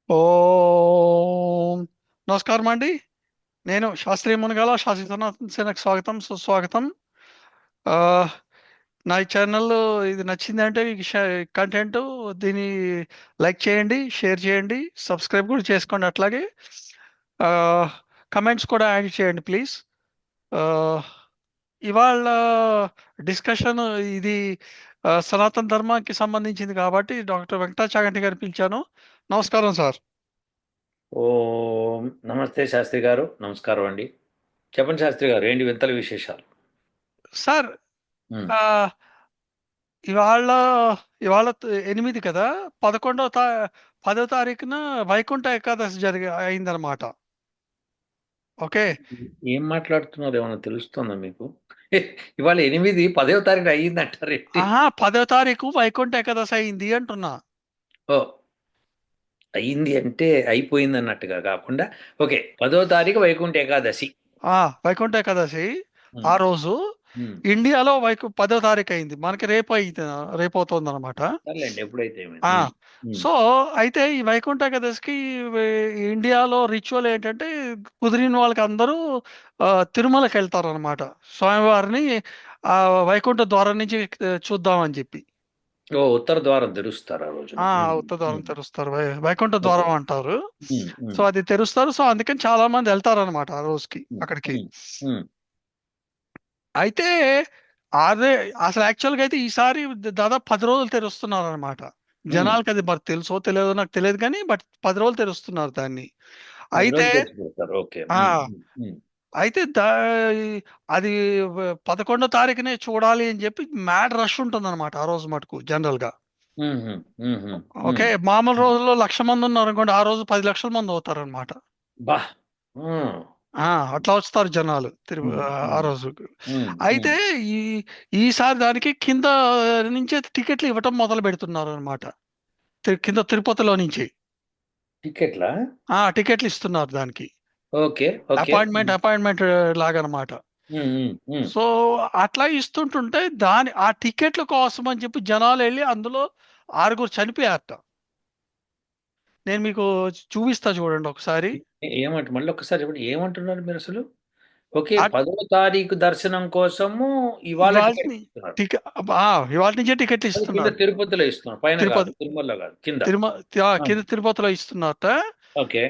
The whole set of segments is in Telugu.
ఓం నమస్కారం అండి. నేను శాస్త్రీయ మునగాల శాస్త్రీ సనాతన సేనకు స్వాగతం సుస్వాగతం. ఆ, నా ఈ ఛానల్ ఇది నచ్చిందంటే ఈ కంటెంట్ దీన్ని లైక్ చేయండి, షేర్ చేయండి, సబ్స్క్రైబ్ కూడా చేసుకోండి. అట్లాగే కమెంట్స్ కూడా యాడ్ చేయండి ప్లీజ్. ఆ, ఇవాళ డిస్కషన్ ఇది సనాతన ధర్మానికి సంబంధించింది కాబట్టి డాక్టర్ వెంకటాచాగంటి గారిని పిలిచాను. నమస్కారం సార్. ఓం నమస్తే శాస్త్రి గారు. నమస్కారం అండి. చెప్పండి శాస్త్రి గారు, ఏంటి వింతల విశేషాలు? సార్, ఉమ్, ఆ, ఇవాళ ఇవాళ 8 కదా, 10వ తారీఖున వైకుంఠ ఏకాదశి అయిందనమాట. ఓకే. ఏం మాట్లాడుతున్నారు? ఏమైనా తెలుస్తుందా మీకు? ఇవాళ 8 10వ తారీఖు అయ్యింది అంటారేంటి? ఆహా, 10వ తారీఖు వైకుంఠ ఏకాదశి అయింది అంటున్నా. ఓ, అయ్యింది అంటే అయిపోయింది అన్నట్టుగా కాకుండా, ఓకే, 10వ తారీఖు వైకుంఠ ఏకాదశి. వైకుంఠ ఏకాదశి ఉమ్, ఆ రోజు ఉమ్, ఇండియాలో 10వ తారీఖు అయింది. మనకి రేపు అవుతుంది అనమాట. సర్లేండి, ఎప్పుడైతే ఏమైంది. ఆ ఉమ్, సో అయితే ఈ వైకుంఠ ఏకాదశికి ఇండియాలో రిచువల్ ఏంటంటే, కుదిరిన వాళ్ళకి అందరూ ఆ, తిరుమలకి వెళ్తారు అనమాట. స్వామివారిని ఆ వైకుంఠ ద్వారం నుంచి చూద్దామని చెప్పి. ఓ, ఉత్తర ద్వారం తెరుస్తారు ఆ రోజున. ఉత్తర ద్వారం ఉమ్, తెరుస్తారు. వైకుంఠ ఓకే. ద్వారం అంటారు. ఉమ్, సో ఉమ్, అది తెరుస్తారు. సో అందుకని చాలా మంది వెళ్తారనమాట ఆ రోజుకి ఉమ్, అక్కడికి. ఉమ్, ఉమ్, అయితే అదే అసలు యాక్చువల్గా అయితే ఈసారి దాదాపు 10 రోజులు తెరుస్తున్నారు అనమాట. ఉమ్. జనాలకి అది మరి తెలుసో తెలియదో నాకు తెలియదు కానీ, బట్ 10 రోజులు తెరుస్తున్నారు దాన్ని. 10 అయితే రోజులు తెచ్చి పెడతారు. ఓకే. ఆ ఉమ్, ఉమ్, ఉమ్. అయితే అది 11వ తారీఖునే చూడాలి అని చెప్పి మ్యాడ్ రష్ ఉంటుంది అనమాట ఆ రోజు మటుకు జనరల్ గా. హుహు. హుహు. హ్మ్. ఓకే, మామూలు హ్మ్. రోజుల్లో 1,00,000 మంది ఉన్నారు అనుకోండి, ఆ రోజు 10 లక్షల మంది అవుతారు అనమాట. అబ్బా! హ్మ్. అట్లా వస్తారు జనాలు హ్మ్. ఆ హ్మ్. రోజు. హ్మ్. హ్మ్. అయితే ఈ ఈసారి దానికి కింద నుంచే టికెట్లు ఇవ్వటం మొదలు పెడుతున్నారు అనమాట. కింద తిరుపతిలో నుంచి టికెట్లా? టికెట్లు ఇస్తున్నారు దానికి. ఓకే. ఓకే. అపాయింట్మెంట్ హ్మ్. అపాయింట్మెంట్ లాగనమాట. హ్మ్. హ్మ్. హ్మ్. సో అట్లా ఇస్తుంటుంటే ఆ టికెట్ల కోసం అని చెప్పి జనాలు వెళ్ళి అందులో 6 చనిపోయారట. నేను మీకు చూపిస్తా చూడండి ఒకసారి. ఏమంట మళ్ళొక్కసారి చెప్పండి. ఏమంటున్నారు మీరసలు? ఓకే. ఆ 10వ తారీఖు దర్శనం కోసము ఇవాళ టికెట్ ఇవాల్టిని ఇస్తున్నారు. టికె ఇవాళ నుంచే టికెట్లు అది కింద ఇస్తున్నారు. తిరుపతిలో ఇస్తున్నారు. పైన గాదు. తిరుపతి తిరుమలలో గాదు. కింద. తిరుమ ఆ! కింద తిరుపతిలో ఇస్తున్నారట. ఓకే.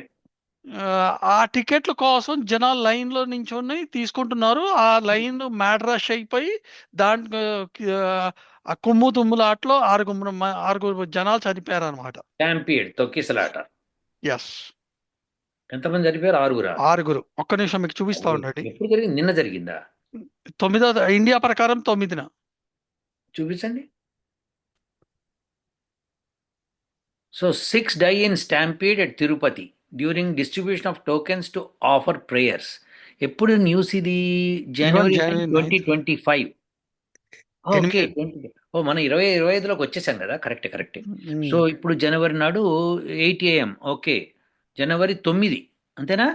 ఆ టికెట్ల కోసం జనాలు లైన్‌లో నించొని తీసుకుంటున్నారు. ఆ లైన్ మ్యాడ్ రష్ అయిపోయి దాంట్లో ఆ కుమ్ము తుమ్ములాటలో ఆరుగురు జనాలు చనిపోయారనమాట. స్టాంపీడ్ తొక్కిసలాట. యెస్. ఎంతమంది చనిపోయారు? ఆరుగురా? ఆరుగురు. ఒక్క నిమిషం మీకు చూపిస్తా ఓయ్! ఉండండి. ఎప్పుడు జరిగింది? నిన్న జరిగిందా? ఇండియా ప్రకారం 9న. చూపించండి. So, six die in stampede at Tirupati during distribution of tokens to offer prayers. ఎప్పుడు న్యూస్ ఇది? ఇవాళ జనవరి జనవరి 9. 2025. ఓకే. 8. 20. ఓ, మనం 2025లోకి వచ్చేసాం కదా. కరెక్టే, కరెక్టే. సో హ్మ్. ఇప్పుడు జనవరి నాడు 8 AM. ఓకే. జనవరి 9 అంతేనా?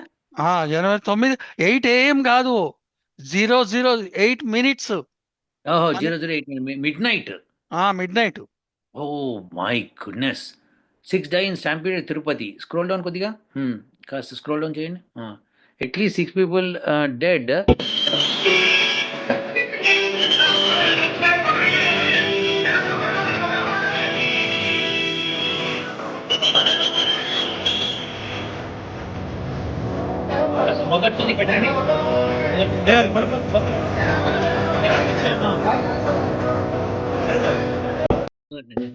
జనవరి 9 8 AM కాదు. 008 మినిట్స్. ఓహో, మన 008 midnight. Midnight. Oh my goodness! 6 die in stampede at Tirupati. Scroll down కొద్దిగా. కాస్త స్క్రోల్ డౌన్ చేయండి. At least 6 people dead. మొదటిది పెట్టండి. పెట్టండి.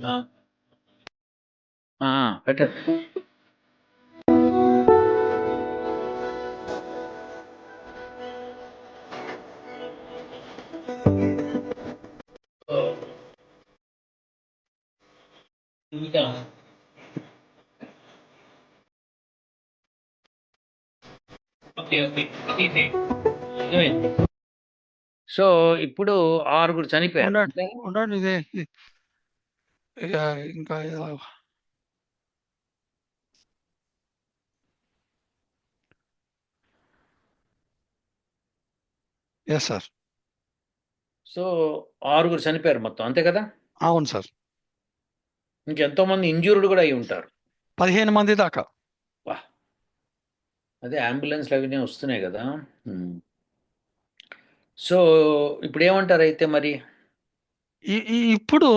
ఇంకా ఓకే. ఓకే. సో ఇప్పుడు ఆరుగురు చనిపోయారు ఉండండి. అంతేనా? ఉండండి. ఇదే ఇక ఇంకా యెస్ సార్. సో ఆరుగురు చనిపోయారు మొత్తం, అంతే కదా? అవును సార్. ఇంకెంతో మంది ఇంజ్యూర్డ్ కూడా అయి ఉంటారు. 15 మంది దాకా. అదే అంబులెన్స్లు అవన్నీ వస్తున్నాయి కదా. ఉమ్. సో ఇప్పుడు ఏమంటారు అయితే మరి? ఇప్పుడు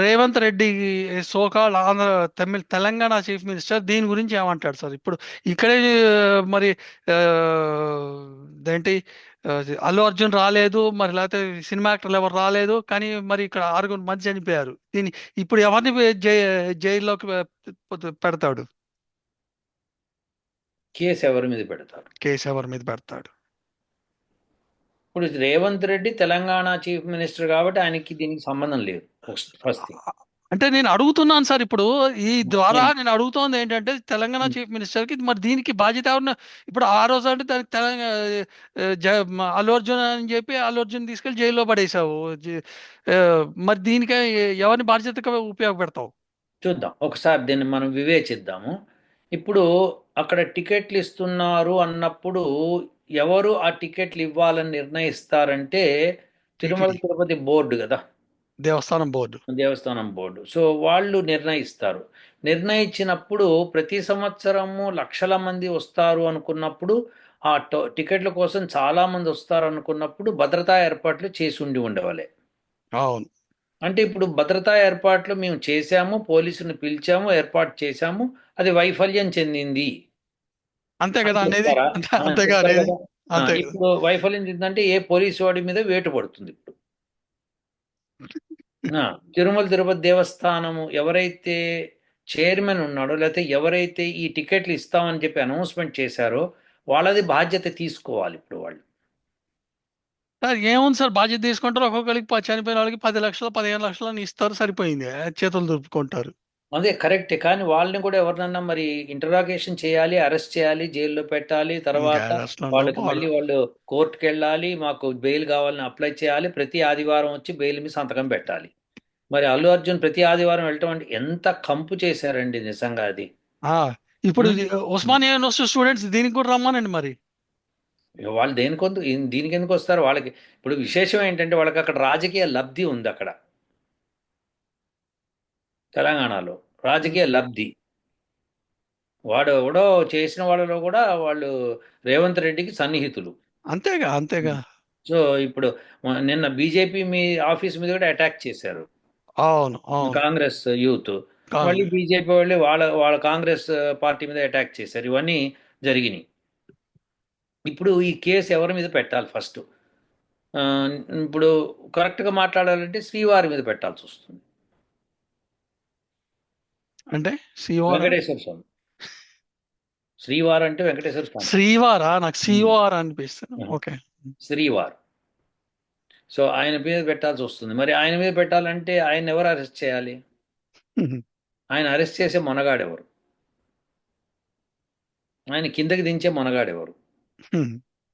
Revanth Reddy so-called Andhra Telangana chief minister దీని గురించి ఏమంటాడు సార్? ఇప్పుడు ఇక్కడే మరి ఆ, ఏంటి ఆ, అల్లు అర్జున్ రాలేదు, మరి లేకపోతే సినిమా యాక్టర్లు ఎవరు రాలేదు, కానీ మరి ఇక్కడ 6 మంది చనిపోయారు. దీన్ని ఇప్పుడు ఎవరిని జైల్లోకి పెడతాడు? కేసు ఎవరి మీద పెడతారు? కేసు ఎవరి మీద పెడతాడు? ఇప్పుడు రేవంత్ రెడ్డి తెలంగాణ చీఫ్ మినిస్టర్ కాబట్టి ఆయనకి దీనికి సంబంధం లేదు. First thing. అంటే నేను అడుగుతున్నాను సార్, ఇప్పుడు ఈ ద్వారా నేను అడుగుతోంది ఏంటంటే తెలంగాణ ఉమ్. చీఫ్ మినిస్టర్ కి మరి దీనికి బాధ్యత ఎవరు? ఇప్పుడు ఆ రోజు అంటే దానికి తెలంగాణ అల్లు అర్జున్ అని చెప్పి అల్లు అర్జున్ తీసుకెళ్లి జైల్లో పడేసావు. ఆ, మరి దీనికి ఎవరిని బాధ్యతగా ఉపయోగపెడతావు? చూద్దాం ఒకసారి దీన్ని మనం వివేచిద్దాము. ఇప్పుడు అక్కడ టికెట్లు ఇస్తున్నారు అన్నప్పుడు ఎవరు ఆ టికెట్లు ఇవ్వాలని నిర్ణయిస్తారంటే తిరుమల టీటీడీ, తిరుపతి బోర్డు కదా, దేవస్థానం బోర్డు. దేవస్థానం బోర్డు. సో వాళ్ళు నిర్ణయిస్తారు. నిర్ణయించినప్పుడు ప్రతి సంవత్సరము లక్షల మంది వస్తారు అనుకున్నప్పుడు, ఆ టికెట్ల కోసం చాలా మంది వస్తారు అనుకున్నప్పుడు భద్రతా ఏర్పాట్లు చేసి ఉండి ఉండవాలి. అవును, అంటే ఇప్పుడు భద్రతా ఏర్పాట్లు మేము చేశాము, పోలీసుని పిలిచాము, ఏర్పాటు చేశాము, అది వైఫల్యం చెందింది అంతే అని కదా అనేది. చెప్తారా? అంతేగా చెప్తారు అనేది. కదా. అంతే కదా. ఇప్పుడు వైఫల్యం చెందిందంటే ఏ పోలీసు వాడి మీద వేటు పడుతుంది ఇప్పుడు. ఆ, తిరుమల తిరుపతి దేవస్థానము ఎవరైతే చైర్మన్ ఉన్నాడో, లేకపోతే ఎవరైతే ఈ టికెట్లు ఇస్తామని చెప్పి అనౌన్స్మెంట్ చేశారో వాళ్ళది బాధ్యత తీసుకోవాలి ఇప్పుడు వాళ్ళు. సార్ ఏముంది సార్, బాధ్యత తీసుకుంటారు. ఒక్కొక్కరికి చనిపోయిన వాళ్ళకి 10 లక్షలు 15 లక్షలు అని ఇస్తారు, సరిపోయింది. చేతులు దులుపుకుంటారు. అదే కరెక్టే, కానీ వాళ్ళని కూడా ఎవరినన్నా మరి ఇంటరాగేషన్ చేయాలి, అరెస్ట్ చేయాలి, జైల్లో పెట్టాలి. ఇంకా తర్వాత అరెస్టులు వాళ్ళకి మళ్ళీ వాళ్ళు కోర్టుకు వెళ్ళాలి, మాకు బెయిల్ కావాలని అప్లై చేయాలి, ప్రతి ఆదివారం వచ్చి బెయిల్ మీద సంతకం పెట్టాలి. మరి అల్లు అర్జున్ ప్రతి ఆదివారం వెళ్ళటం అంటే ఎంత కంపు చేశారండి నిజంగా అది. ఆ, ఇప్పుడు ఉం? ఇది ఉస్మానియా యూనివర్సిటీ స్టూడెంట్స్ దీనికి కూడా రమ్మనండి మరి. ఇక వాళ్ళు దీనికి ఎందుకు వస్తారు వాళ్ళకి? ఇప్పుడు విశేషం ఏంటంటే వాళ్ళకి అక్కడ రాజకీయ లబ్ధి ఉంది అక్కడ తెలంగాణలో. రాజకీయ లబ్ధి వాడు ఎవడో చేసిన వాళ్ళలో కూడా వాళ్ళు రేవంత్ రెడ్డికి సన్నిహితులు. అంతేగా, అంతేగా. సో ఇప్పుడు నిన్న బీజేపీ మీ ఆఫీస్ మీద కూడా అటాక్ చేశారు అవును, అవును. కాంగ్రెస్ యూత్. మళ్ళీ కాంగ్రెస్. బీజేపీ వాళ్ళు వాళ్ళ వాళ్ళ కాంగ్రెస్ పార్టీ మీద అటాక్ చేశారు. ఇవన్నీ జరిగినాయి. ఇప్పుడు ఈ కేసు ఎవరి మీద పెట్టాలి ఫస్ట్? ఆ, ఇప్పుడు కరెక్ట్గా మాట్లాడాలంటే శ్రీవారి మీద పెట్టాల్సి వస్తుంది. అంటే శ్రీవారు అంటే వెంకటేశ్వర స్వామి. శ్రీవారు అంటే వెంకటేశ్వర స్వామి. శ్రీవారా? నాకు ఉమ్. సిఓఆర్ అనిపిస్తుంది. ఆహా. ఓకే. శ్రీవారు. సో ఆయన మీద పెట్టాల్సి వస్తుంది. మరి ఆయన మీద పెట్టాలంటే ఆయన ఎవరు అరెస్ట్ చేయాలి? ఆయన అరెస్ట్ చేసే మొనగాడెవరు? ఆయన కిందకి దించే మొనగాడెవరు?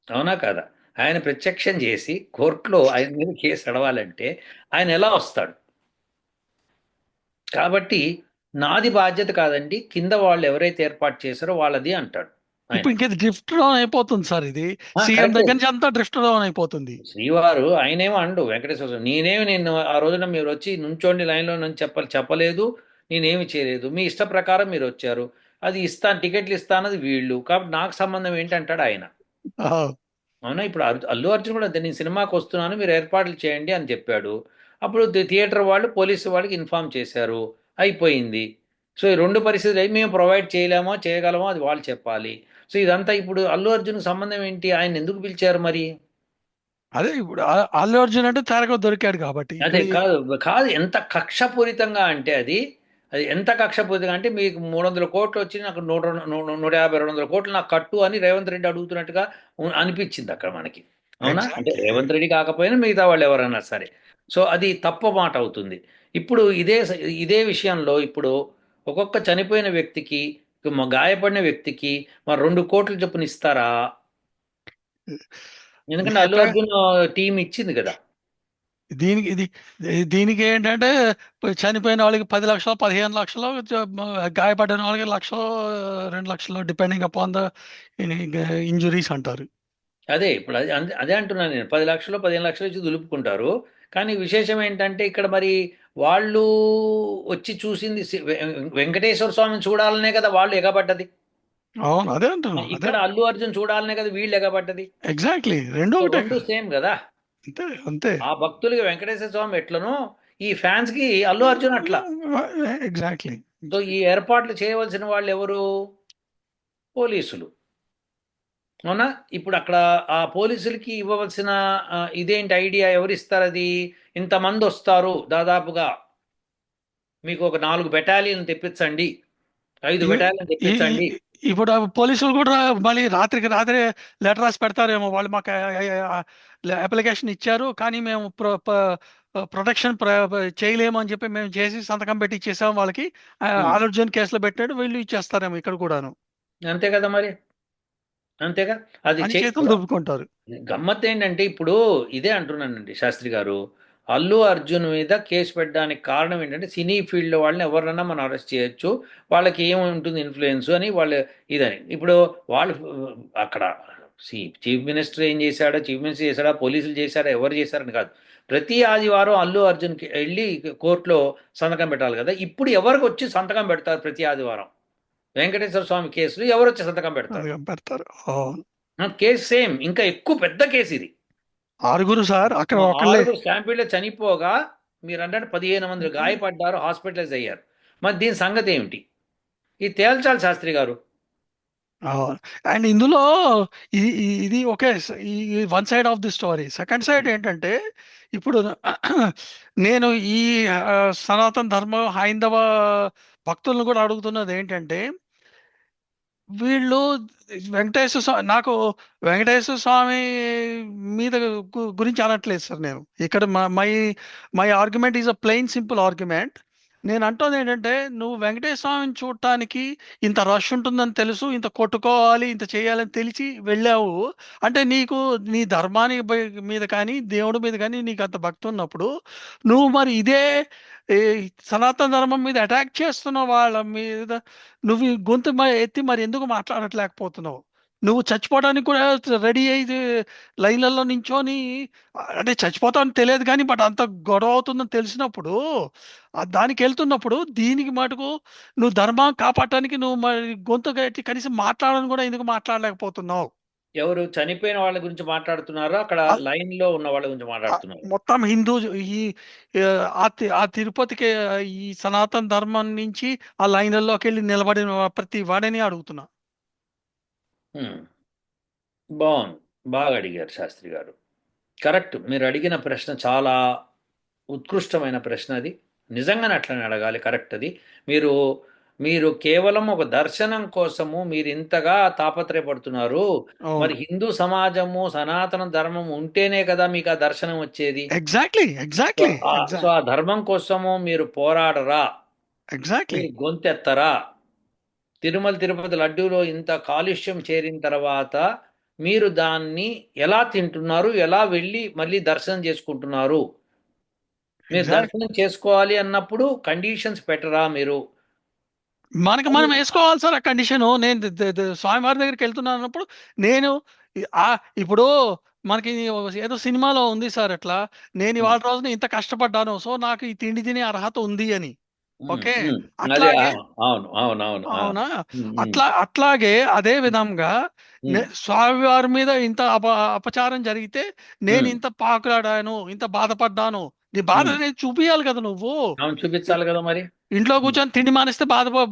అవునా కాదా? ఆయన ప్రత్యక్షం చేసి కోర్టులో ఆయన మీద కేసు అడవాలంటే ఆయన ఎలా వస్తాడు? కాబట్టి నాది బాధ్యత కాదండి, కింద వాళ్ళు ఎవరైతే ఏర్పాటు చేశారో వాళ్ళది అంటాడు ఆయన. ఇప్పుడు ఇంకేది డ్రిఫ్ట్ డౌన్ అయిపోతుంది సార్. ఇది సీఎం కరెక్టే. దగ్గర నుంచి అంతా డ్రిఫ్ట్ డౌన్ అయిపోతుంది. శ్రీవారు ఆయనేమో అండు వెంకటేశ్వర స్వామి, నేనేమి నిన్ను ఆ రోజున మీరు వచ్చి నుంచోండి లైన్లో నన్ను చెప్పలేదు, నేనేమి చేయలేదు, మీ ఇష్ట ప్రకారం మీరు వచ్చారు, అది ఇస్తాను టికెట్లు ఇస్తానది వీళ్ళు, కాబట్టి నాకు సంబంధం ఏంటంటాడు ఆయన. ఆ, అవునా? ఇప్పుడు అల్లు అర్జున్ కూడా అంతే, నేను సినిమాకి వస్తున్నాను మీరు ఏర్పాట్లు చేయండి అని చెప్పాడు. అప్పుడు థియేటర్ వాళ్ళు పోలీసు వాళ్ళకి ఇన్ఫామ్ చేశారు, అయిపోయింది. సో ఈ రెండు పరిస్థితులు అయి మేము ప్రొవైడ్ చేయలేమో చేయగలమో అది వాళ్ళు చెప్పాలి. సో ఇదంతా ఇప్పుడు అల్లు అర్జున్కి సంబంధం ఏంటి? ఆయన ఎందుకు పిలిచారు మరి? అదే ఇప్పుడు అల్లు అర్జున్ అంటే త్వరగా దొరికాడు కాబట్టి అదే ఇక్కడ కాదు కాదు, ఎంత కక్షపూరితంగా అంటే అది, అది ఎంత కక్షపూరితంగా అంటే మీకు 300 కోట్లు వచ్చి నాకు 150 200 కోట్లు నాకు కట్టు అని రేవంత్ రెడ్డి అడుగుతున్నట్టుగా అనిపించింది అక్కడ మనకి. అవునా? అంటే ఎగ్జాక్ట్లీ. రేవంత్ రెడ్డి కాకపోయినా మిగతా వాళ్ళు ఎవరైనా సరే. సో అది తప్పు మాట అవుతుంది. ఇప్పుడు ఇదే విషయంలో ఇప్పుడు ఒక్కొక్క చనిపోయిన వ్యక్తికి, గాయపడిన వ్యక్తికి మరి 2 కోట్లు చొప్పున ఇస్తారా? ఎందుకంటే అల్లు ఎట్లా అర్జున్ టీం ఇచ్చింది కదా. దీనికి దీనికి ఏంటంటే చనిపోయిన వాళ్ళకి 10 లక్షలు 15 లక్షలు, గాయపడిన వాళ్ళకి 1 2 లక్షలు డిపెండింగ్ అపాన్ ద ఇంజురీస్ అంటారు. అదే ఇప్పుడు అదే అంటున్నాను నేను, 10 లక్షలు 15 లక్షలు ఇచ్చి దులుపుకుంటారు. కానీ విశేషం ఏంటంటే ఇక్కడ మరి వాళ్ళు వచ్చి చూసింది వెంకటేశ్వర స్వామిని చూడాలనే కదా వాళ్ళు ఎగబడ్డది. అవును, అదే అంటున్నాను, అదే. ఇక్కడ అల్లు అర్జున్ చూడాలనే కదా వీళ్ళు ఎగబడ్డది. ఎగ్జాక్ట్లీ, రెండు సో ఒకటే రెండు కదా. సేమ్ కదా. అంతే అంతే. ఆ భక్తులకి వెంకటేశ్వర స్వామి ఎట్లనో ఈ ఫ్యాన్స్ కి అల్లు అర్జున్ అట్లా. ఎగ్జాక్ట్లీ. సో ఈ ఏర్పాట్లు చేయవలసిన వాళ్ళు ఎవరు? పోలీసులు. అవునా? ఇప్పుడు అక్కడ ఆ పోలీసులకి ఇవ్వవలసిన ఇదేంటి ఐడియా ఎవరు ఇస్తారు అది? ఇంతమంది వస్తారు దాదాపుగా, మీకు ఒక 4 బెటాలియన్ తెప్పించండి, 5 ఈ బెటాలియన్ ఈ తెప్పించండి. ఇప్పుడు ఆ పోలీసులు కూడా మళ్ళీ రాత్రికి రాత్రే లెటర్ రాసి పెడతారేమో, వాళ్ళు మాకు అప్లికేషన్ ఇచ్చారు కానీ మేము ప్రొటెక్షన్ చేయలేము అని చెప్పి మేము చేసి సంతకం పెట్టి ఇచ్చేసాం వాళ్ళకి. ఉమ్, అర్జున్ కేసులో పెట్టాడు, వీళ్ళు ఇచ్చేస్తారేమో ఇక్కడ కూడాను అంతే కదా మరి. అంతేగా. అది అని చెయ్యి. చేతులు దువ్వుకుంటారు. గమ్మత్ ఏంటంటే ఇప్పుడు ఇదే అంటున్నానండి శాస్త్రి గారు, అల్లు అర్జున్ మీద కేసు పెట్టడానికి కారణం ఏంటంటే సినీ ఫీల్డ్ వాళ్ళని ఎవరినైనా మనం అరెస్ట్ చేయొచ్చు, వాళ్ళకి ఏముంటుంది ఇన్ఫ్లుయెన్స్ అని వాళ్ళు ఇదని. ఇప్పుడు వాళ్ళు అక్కడ చీఫ్ మినిస్టర్ ఏం చేశాడో, చీఫ్ మినిస్టర్ చేశాడా, పోలీసులు చేశాడా, ఎవరు చేశారని కాదు. ప్రతి ఆదివారం అల్లు అర్జున్కి వెళ్ళి కోర్టులో సంతకం పెట్టాలి కదా. ఇప్పుడు ఎవరికి వచ్చి సంతకం పెడతారు ప్రతి ఆదివారం? వెంకటేశ్వర స్వామి కేసులు ఎవరు వచ్చి సంతకం పెడతారు? అది పెడతారు. అవును. కేసు సేమ్, ఇంకా ఎక్కువ పెద్ద కేసు ఇది. ఆరుగురు సార్ అక్కడ ఒకళ్ళే. 6 స్టాంపీడ్లో చనిపోగా మీరు అంటే 15 మంది గాయపడ్డారు, హాస్పిటలైజ్ అయ్యారు. మరి దీని సంగతి ఏమిటి? ఇది తేల్చాలి శాస్త్రి గారు. అండ్ ఇందులో ఇది ఒకే ఈ one side of the story. Second side ఏంటంటే ఇప్పుడు నేను ఈ ఆ, సనాతన ధర్మం హైందవ భక్తులను కూడా అడుగుతున్నది ఏంటంటే, వీళ్ళు వెంకటేశ్వర స్వామి నాకు వెంకటేశ్వర స్వామి మీద గురించి అనట్లేదు సార్. నేను ఇక్కడ my my argument is a plain simple argument. నేను అంటోంది ఏంటంటే, నువ్వు వెంకటేశ్వర స్వామిని చూడటానికి ఇంత రష్ ఉంటుందని తెలుసు, ఇంత కొట్టుకోవాలి, ఇంత చేయాలని తెలిసి వెళ్ళావు. అంటే నీకు నీ ధర్మానికి మీద కానీ దేవుడి మీద కానీ నీకు అంత భక్తి ఉన్నప్పుడు, నువ్వు మరి ఇదే ఈ సనాతన ధర్మం మీద అటాక్ చేస్తున్న వాళ్ళ మీద నువ్వు ఈ గొంతు ఎత్తి మరి ఎందుకు మాట్లాడట్లేకపోతున్నావు? నువ్వు చచ్చిపోవడానికి కూడా రెడీ అయ్యి లైన్లలో నించొని, అంటే చచ్చిపోతావని తెలియదు కానీ బట్ అంత గొడవ అవుతుందని తెలిసినప్పుడు దానికి వెళ్తున్నప్పుడు దీనికి మటుకు నువ్వు ధర్మం కాపాడటానికి నువ్వు మరి గొంతు గట్టి కనీసం మాట్లాడని కూడా ఎందుకు మాట్లాడలేకపోతున్నావు? ఎవరు చనిపోయిన వాళ్ళ గురించి మాట్లాడుతున్నారో, అక్కడ అ- లైన్లో ఉన్న వాళ్ళ గురించి మాట్లాడుతున్నారు? మొత్తం హిందూ ఈ ఆ తిరుపతికి ఈ సనాతన ధర్మం నుంచి ఆ లైన్లలోకి వెళ్ళి నిలబడిన ప్రతి వాడిని అడుగుతున్నా. హ్మ్. బాగుంది. బాగా అడిగారు శాస్త్రి గారు. కరెక్ట్. మీరు అడిగిన ప్రశ్న చాలా ఉత్కృష్టమైన ప్రశ్న అది. నిజంగానే అట్లనే అడగాలి. కరెక్ట్ అది. మీరు మీరు కేవలం ఒక దర్శనం కోసము మీరు ఇంతగా తాపత్రయపడుతున్నారు. మరి అవును. హిందూ సమాజము, సనాతన ధర్మం ఉంటేనే కదా మీకు ఆ దర్శనం వచ్చేది. ఎగ్జాక్ట్లీ, సో ఎగ్జాక్ట్లీ, సో ఆ ధర్మం కోసము మీరు పోరాడరా? ఎగ్జాక్ట్లీ. మీరు గొంతెత్తరా? తిరుమల తిరుపతి లడ్డూలో ఇంత కాలుష్యం చేరిన తర్వాత మీరు దాన్ని ఎలా తింటున్నారు? ఎలా వెళ్ళి మళ్ళీ దర్శనం చేసుకుంటున్నారు? మీరు ఎగ్జాక్ట్. దర్శనం చేసుకోవాలి అన్నప్పుడు కండిషన్స్ పెట్టరా మీరు? మనకి అది మనం వేసుకోవాలి సార్ ఆ కండిషన్. నేను స్వామివారి దగ్గరికి వెళ్తున్నాను అన్నప్పుడు నేను ఇప్పుడు మనకి ఏదో సినిమాలో ఉంది సార్ అట్లా, నేను ఉమ్, ఇవాళ రోజున ఇంత కష్టపడ్డాను సో నాకు ఈ తిండి తినే అర్హత ఉంది అని. ఉమ్, ఓకే. ఉమ్. అదే అట్లాగే అవును అవును అవును అవునా? ఉమ్, ఉమ్, అట్లాగే అదే విధంగా ఉమ్, స్వామివారి మీద ఇంత అపచారం జరిగితే నేను ఉమ్, ఇంత పాకులాడాను, ఇంత బాధపడ్డాను. నీ బాధ ఉమ్. అనేది చూపియాలి కదా నువ్వు. అవును, చూపించాలి కదా మరి. ఇంట్లో ఉమ్, కూర్చొని తిండి మానేస్తే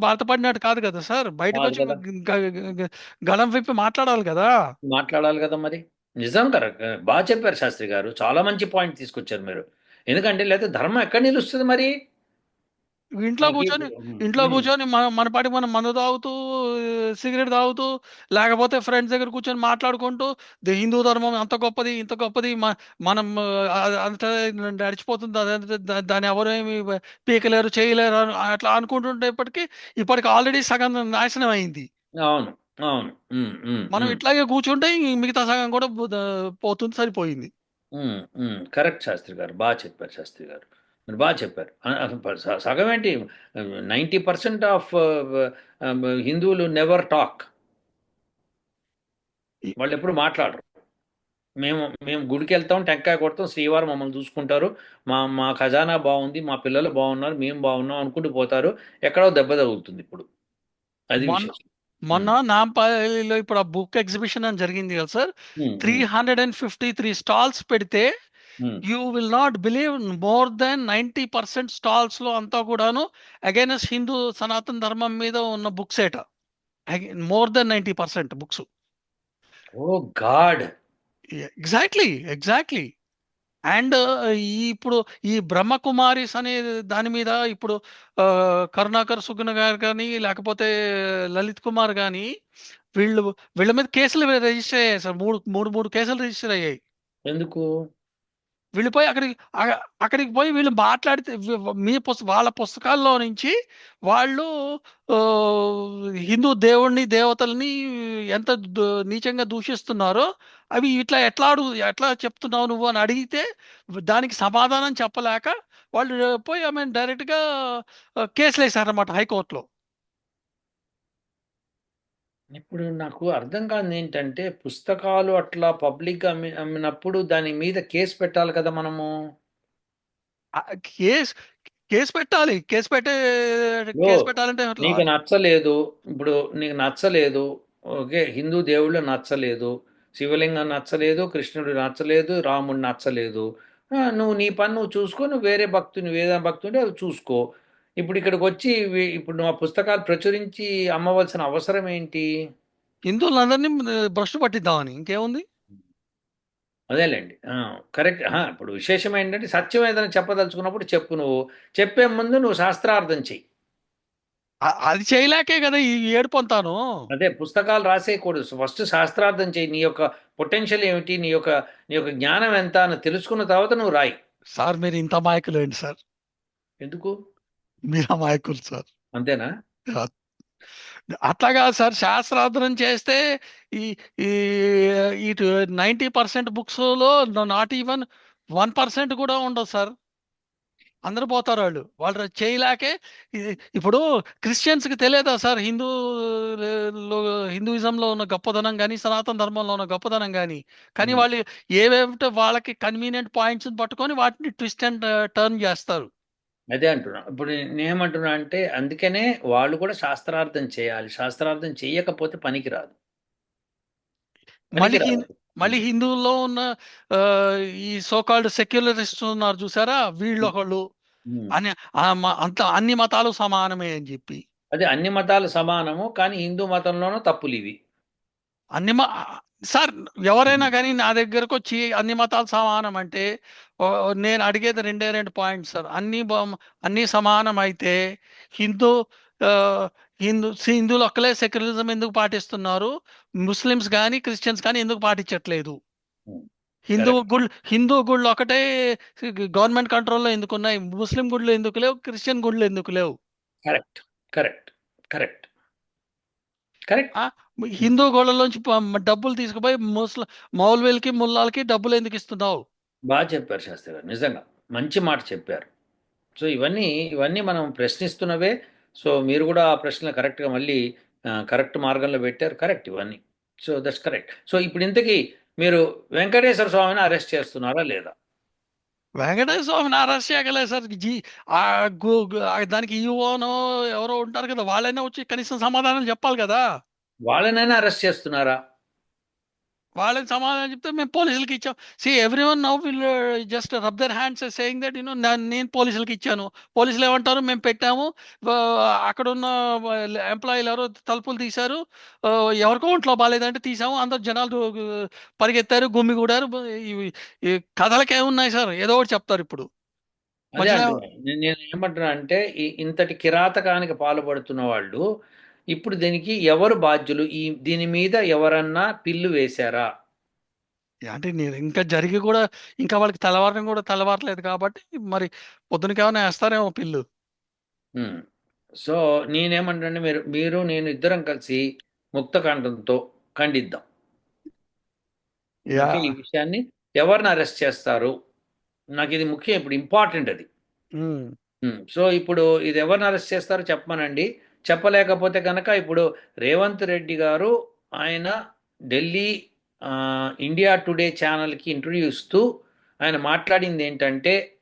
బాధపడినట్టు కాదు కదా సార్. బయటకు కాదు వచ్చి కదా. గళం విప్పి మాట్లాడాలి కదా. మాట్లాడాలి కదా మరి. నిజం. కరెక్ట్. బాగా చెప్పారు శాస్త్రి గారు. చాలా మంచి పాయింట్ తీసుకొచ్చారు మీరు. ఎందుకంటే లేకపోతే ధర్మం ఎక్కడ నిలుస్తుంది మరి? ఇంట్లో మనకి కూర్చొని ఇంట్లో కూర్చొని మన పాటికి మనం మందు తాగుతూ, సిగరెట్ తాగుతూ, లేకపోతే ఫ్రెండ్స్ దగ్గర కూర్చొని మాట్లాడుకుంటూ హిందూ ధర్మం అంత గొప్పది, ఇంత గొప్పది, మనం అంత నడిచిపోతుంది, అదంతా దాన్ని ఎవరేమి పీకలేరు చేయలేరు అట్లా అనుకుంటుంటే ఇప్పటికి ఆల్రెడీ సగం నాశనం అయింది. అవును అవును. ఉమ్, ఉమ్, మనం ఉమ్. ఇట్లాగే కూర్చుంటే ఈ మిగతా సగం కూడా పోతుంది, సరిపోయింది. కరెక్ట్ శాస్త్రి గారు. బాగా చెప్పారు శాస్త్రి గారు. మీరు బాగా చెప్పారు. సగం ఏంటి, 90% ఆఫ్ హిందువులు నెవర్ టాక్. ఈ- వాళ్ళు ఎప్పుడు మాట్లాడరు. మేము మేము గుడికి వెళ్తాం, టెంకాయ కొడతాం, శ్రీవారు మమ్మల్ని చూసుకుంటారు, మా మా ఖజానా బాగుంది, మా పిల్లలు బాగున్నారు, మేము బాగున్నాం అనుకుంటూ పోతారు. ఎక్కడో దెబ్బ తగులుతుంది ఇప్పుడు. అది మొన్న విశేషం. మొన్న ఉమ్, నాంపల్లిలో ఇప్పుడు ఆ బుక్ ఎగ్జిబిషన్ అని జరిగింది కదా సార్. ఉమ్, ఉమ్, 353 స్టాల్స్ పెడితే um. You will not believe, more than 90% stalls లో అంతా కూడాను అగైనెస్ట్ హిందూ సనాతన ధర్మం మీద ఉన్న బుక్స్ ఏట. More than 90% books. Oh god. Exactly, exactly. And ఇప్పుడు ఈ బ్రహ్మకుమారిస్ అనే దాని మీద ఇప్పుడు కరుణాకర్ సుగుణ గారు కానీ లేకపోతే లలిత్ కుమార్ కానీ వీళ్ళు వీళ్ళ మీద కేసులు రిజిస్టర్ అయ్యాయి సార్. మూడు మూడు మూడు కేసులు రిజిస్టర్ అయ్యాయి. ఎందుకు? వీళ్ళు పోయి అక్కడికి పోయి వీళ్ళు మాట్లాడితే వాళ్ళ పుస్తకాల్లో నుంచి వాళ్ళు ఆ, హిందూ దేవుణ్ణి దేవతల్ని ఎంత నీచంగా దూషిస్తున్నారో అవి ఇట్లా ఎట్లా చెప్తున్నావు నువ్వు అని అడిగితే దానికి సమాధానం చెప్పలేక వాళ్ళు పోయి డైరెక్ట్గా కేసులు వేశారన్నమాట హైకోర్టులో. ఇప్పుడు నాకు అర్థం కాదు ఏంటంటే, పుస్తకాలు అట్లా పబ్లిక్ అమ్మినప్పుడు దాని మీద కేసు పెట్టాలి కదా మనము. ఆ, కేసు కేసు పెట్టాలి. ఓ, కేసు పెట్టాలంటే నీకు నచ్చలేదు, ఇప్పుడు నీకు నచ్చలేదు, ఓకే, హిందూ దేవుళ్ళు నచ్చలేదు, శివలింగం నచ్చలేదు, కృష్ణుడు నచ్చలేదు, రాముడు నచ్చలేదు, నువ్వు నీ పని నువ్వు చూసుకో, నువ్వు వేరే భక్తుని వేరే భక్తుంటే అవి చూసుకో. ఇప్పుడు ఇక్కడికి వచ్చి ఇప్పుడు నువ్వు ఆ పుస్తకాలు ప్రచురించి అమ్మవలసిన అవసరం ఏంటి? హిందువులందరినీ భ్రష్టు పట్టిద్దామని ఇంకేముంది. అదేలేండి. కరెక్ట్. ఇప్పుడు విశేషం ఏంటంటే, సత్యం ఏదైనా చెప్పదలుచుకున్నప్పుడు చెప్పు నువ్వు. చెప్పే ముందు నువ్వు శాస్త్రార్థం చెయ్యి. అది చేయలేకే కదా ఈ ఏడుపొంతాను. అదే పుస్తకాలు రాసేయకూడదు. ఫస్ట్ శాస్త్రార్థం చెయ్యి. నీ యొక్క పొటెన్షియల్ ఏమిటి, నీ యొక్క జ్ఞానం ఎంత అని తెలుసుకున్న తర్వాత నువ్వు రాయి. సార్ మీరు ఇంత అమాయకులు ఏంటి సార్? ఎందుకు? మీరు అమాయకులు సార్. అంతేనా? అ- అట్లా కాదు సార్, శాస్త్రార్థనం చేస్తే ఈ ఈ ఇటు 90% బుక్స్ లో నాట్ ఈవెన్ 1% కూడా ఉండదు సార్. అందరూ పోతారు వాళ్ళు వాళ్ళు చేయలేకే. ఇప్పుడు క్రిస్టియన్స్ కి తెలియదా సార్ హిందూయిజంలో ఉన్న గొప్పదనం కానీ సనాతన ధర్మంలో ఉన్న గొప్పదనం కానీ. కానీ ఉమ్. వాళ్ళు ఏవేమిటో వాళ్ళకి కన్వీనియంట్ పాయింట్స్ పట్టుకొని వాటిని ట్విస్ట్ అండ్ టర్న్ చేస్తారు. అదే అంటున్నా. ఇప్పుడు నేనేమంటున్నా అంటే, అందుకనే వాళ్ళు కూడా శాస్త్రార్థం చేయాలి. శాస్త్రార్థం చేయకపోతే పనికిరాదు. మళ్ళీ పనికిరాదు. మళ్ళీ ఉమ్. హిందువుల్లో ఉన్న ఆ, ఈ సోకాల్డ్ సెక్యులరిస్ట్ ఉన్నారు చూసారా, వీళ్ళు ఒకళ్ళు ఉమ్. అని అంత అన్ని మతాలు సమానమే అని చెప్పి. అదే అన్ని మతాలు సమానము, కానీ హిందూ మతంలోనూ తప్పులు ఇవి. అన్ని మ సార్, ఎవరైనా కానీ నా దగ్గరకు వచ్చి అన్ని మతాలు సమానం అంటే ఓ, నేను అడిగేది రెండు పాయింట్స్ సార్. అన్ని సమానం అయితే హిందూ ఆ, హిందువులు ఒక్కలే సెక్యులరిజం ఎందుకు పాటిస్తున్నారు? ముస్లిమ్స్ కానీ క్రిస్టియన్స్ కానీ ఎందుకు పాటించట్లేదు? కరెక్ట్. హిందూ గుళ్ళు ఒకటే గవర్నమెంట్ కంట్రోల్లో ఎందుకు ఉన్నాయి? ముస్లిం గుళ్ళు ఎందుకు లేవు? క్రిస్టియన్ గుళ్ళు ఎందుకు లేవు? కరెక్ట్. కరెక్ట్. కరెక్ట్. కరెక్ట్. ఆ హిందూ గోళ్ళలోంచి డబ్బులు తీసుకుపోయి మౌల్వీలకి ముల్లాలకి డబ్బులు ఎందుకు ఇస్తున్నావు? బాగా చెప్పారు శాస్త్రి గారు, నిజంగా మంచి మాట చెప్పారు. సో ఇవన్నీ మనం ప్రశ్నిస్తున్నవే. సో మీరు కూడా ఆ ప్రశ్నలు కరెక్ట్గా మళ్ళీ కరెక్ట్ మార్గంలో పెట్టారు. కరెక్ట్ ఇవన్నీ. So that's correct. సో ఇప్పుడు ఇంతకీ మీరు వెంకటేశ్వర స్వామిని అరెస్ట్ చేస్తున్నారా లేదా? వెంకటేశ్వర స్వామిని అరెస్ట్ చేయగలేదు సార్. ఆ దానికి ఈవోనో ఎవరో ఉంటారు కదా, వాళ్ళైనా వచ్చి కనీసం సమాధానం చెప్పాలి కదా. వాళ్ళనైనా అరెస్ట్ చేస్తున్నారా? వాళ్ళని సమాధానం చెప్తే మేము పోలీసులకి ఇచ్చాం. Every one now will just rub there hands saying that నేను పోలీసులకి ఇచ్చాను. పోలీసులు ఏమంటారు, మేము పెట్టాము, ఆ, అక్కడ ఉన్న ఎంప్లాయీలు ఎవరో తలుపులు తీశారు, ఆ, ఎవరికో ఒంట్లో బాగాలేదంటే తీసాము, అందరు జనాలు పరిగెత్తారు, గుమ్మిగూడారు. ఈ కథలకే ఉన్నాయి సార్, ఏదో ఒకటి చెప్తారు ఇప్పుడు అదే మధ్యలో. అంటున్నాను. నేను ఏమంటున్నా అంటే, ఇంతటి కిరాతకానికి పాల్పడుతున్న వాళ్ళు ఇప్పుడు దీనికి ఎవరు బాధ్యులు? దీని మీద ఎవరన్నా పిల్లు వేశారా? అంటే నేను ఇంకా జరిగి కూడా ఇంకా వాళ్ళకి తెల్లవారడం కూడా తెల్లవారలేదు కాబట్టి మరి పొద్దునకి ఏమైనా వేస్తారేమో పిల్లు. ఉమ్. సో నేనేమంటే, మీరు నేను ఇద్దరం కలిసి ముక్త కంఠంతో ఖండిద్దాం. యా. ఓకే, ఈ విషయాన్ని ఎవరిని అరెస్ట్ చేస్తారు? నాకు ఇది ముఖ్యం, ఇప్పుడు ఇంపార్టెంట్ అది. ఉమ్. సో ఇప్పుడు ఇది ఎవరిని అరెస్ట్ చేస్తారో చెప్పమనండి. చెప్పలేకపోతే కనుక ఇప్పుడు రేవంత్ రెడ్డి గారు, ఆయన ఢిల్లీ ఆ, ఇండియా టుడే ఛానల్కి ఇంటర్వ్యూ ఇస్తూ ఆయన మాట్లాడింది ఏంటంటే,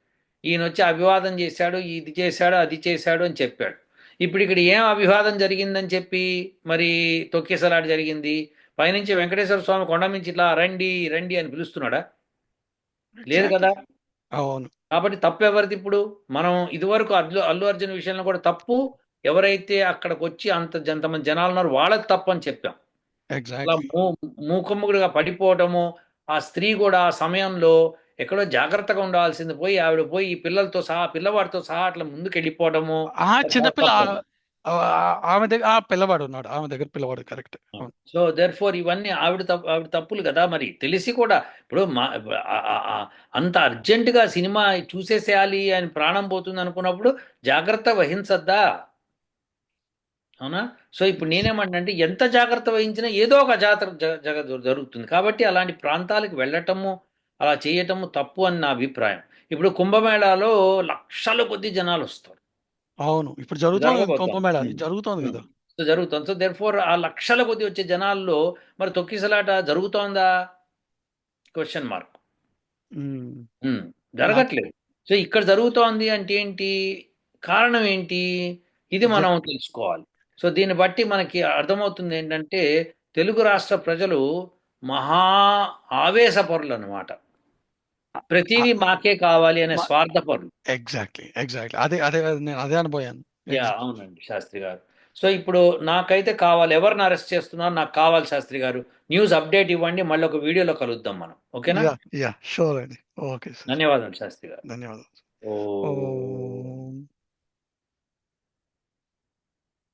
ఈయన వచ్చి అభివాదం చేశాడు, ఇది చేశాడు, అది చేశాడు అని చెప్పాడు. ఇప్పుడు ఇక్కడ ఏం అవివాదం జరిగిందని చెప్పి మరి తొక్కిసలాట జరిగింది. పైనుంచి వెంకటేశ్వర స్వామి కొండ నుంచి ఇట్లా రండి రండి అని పిలుస్తున్నాడా? లేదు ఎగ్జాక్ట్లీ. కదా. అవును. కాబట్టి తప్పు ఎవరిది ఇప్పుడు? మనం ఇదివరకు అల్లు అర్జున్ విషయంలో కూడా తప్పు ఎవరైతే అక్కడికి వచ్చి అంతమంది జనాలు ఉన్నారు వాళ్ళకి తప్పు అని చెప్పాం. అలా ఎగ్జాక్ట్లీ. మూకుమ్మడిగా పడిపోవటము, ఆ స్త్రీ కూడా ఆ సమయంలో ఎక్కడో జాగ్రత్తగా ఉండాల్సింది పోయి ఆవిడ పోయి ఈ పిల్లలతో సహా పిల్లవాడితో సహా అట్లా ముందుకు వెళ్ళిపోవడము చిన్నపిల్ల తప్పదు. ఆమె దగ్గర పిల్లవాడు ఉన్నాడు, ఆమె దగ్గర పిల్లవాడు, కరెక్ట్. అవును. సో దెర్ ఫోర్ ఇవన్నీ ఆవిడ తప్పులు కదా. మరి తెలిసి కూడా ఇప్పుడు అంత అర్జెంటుగా సినిమా చూసేసేయాలి అని ప్రాణం పోతుంది అనుకున్నప్పుడు జాగ్రత్త వహించద్దా? అవునా? సో ఇప్పుడు నేనేమంటే ఎంత జాగ్రత్త వహించినా ఏదో ఒక జాతర జరుగుతుంది. కాబట్టి అలాంటి ప్రాంతాలకు వెళ్ళటము అలా చేయటము తప్పు అని నా అభిప్రాయం. ఇప్పుడు కుంభమేళాలో లక్షల కొద్ది జనాలు వస్తారు. అవును, ఇప్పుడు జరుగుతోంది కదా జరగబోతోంది. కుంభమేళ, ఉమ్. జరుగుతోంది ఉమ్. కదా. సో జరుగుతుంది. సో దేర్ ఫోర్ ఆ లక్షల కొద్ది వచ్చే జనాల్లో మరి తొక్కిసలాట జరుగుతోందా? Question mark. ఉమ్. నాకు జరగట్లేదు. సో ఇక్కడ జరుగుతోంది అంటే ఏంటి? కారణం ఏంటి? ఇది మనం జ- తెలుసుకోవాలి. సో దీన్ని బట్టి మనకి అర్థమవుతుంది ఏంటంటే తెలుగు రాష్ట్ర ప్రజలు మహా ఆవేశపరులు అనమాట. ప్రతిదీ మాకే కావాలి అనే స్వార్థపరులు. ఎగ్జాక్ట్లీ, ఎగ్జాక్ట్లీ, అదే అదే నేను అదే అనుభవాను. యా అవునండి శాస్త్రి గారు. సో ఇప్పుడు నాకైతే కావాలి, ఎవరిని అరెస్ట్ చేస్తున్నారు నాకు కావాలి శాస్త్రి గారు. న్యూస్ అప్డేట్ ఇవ్వండి, మళ్ళీ ఒక వీడియోలో కలుద్దాం మనం. ఓకేనా? యా, యా, షూర్ అండి. Okay sir. ధన్యవాదాలు శాస్త్రి గారు. ధన్యవాదాలు. ఓ ఓ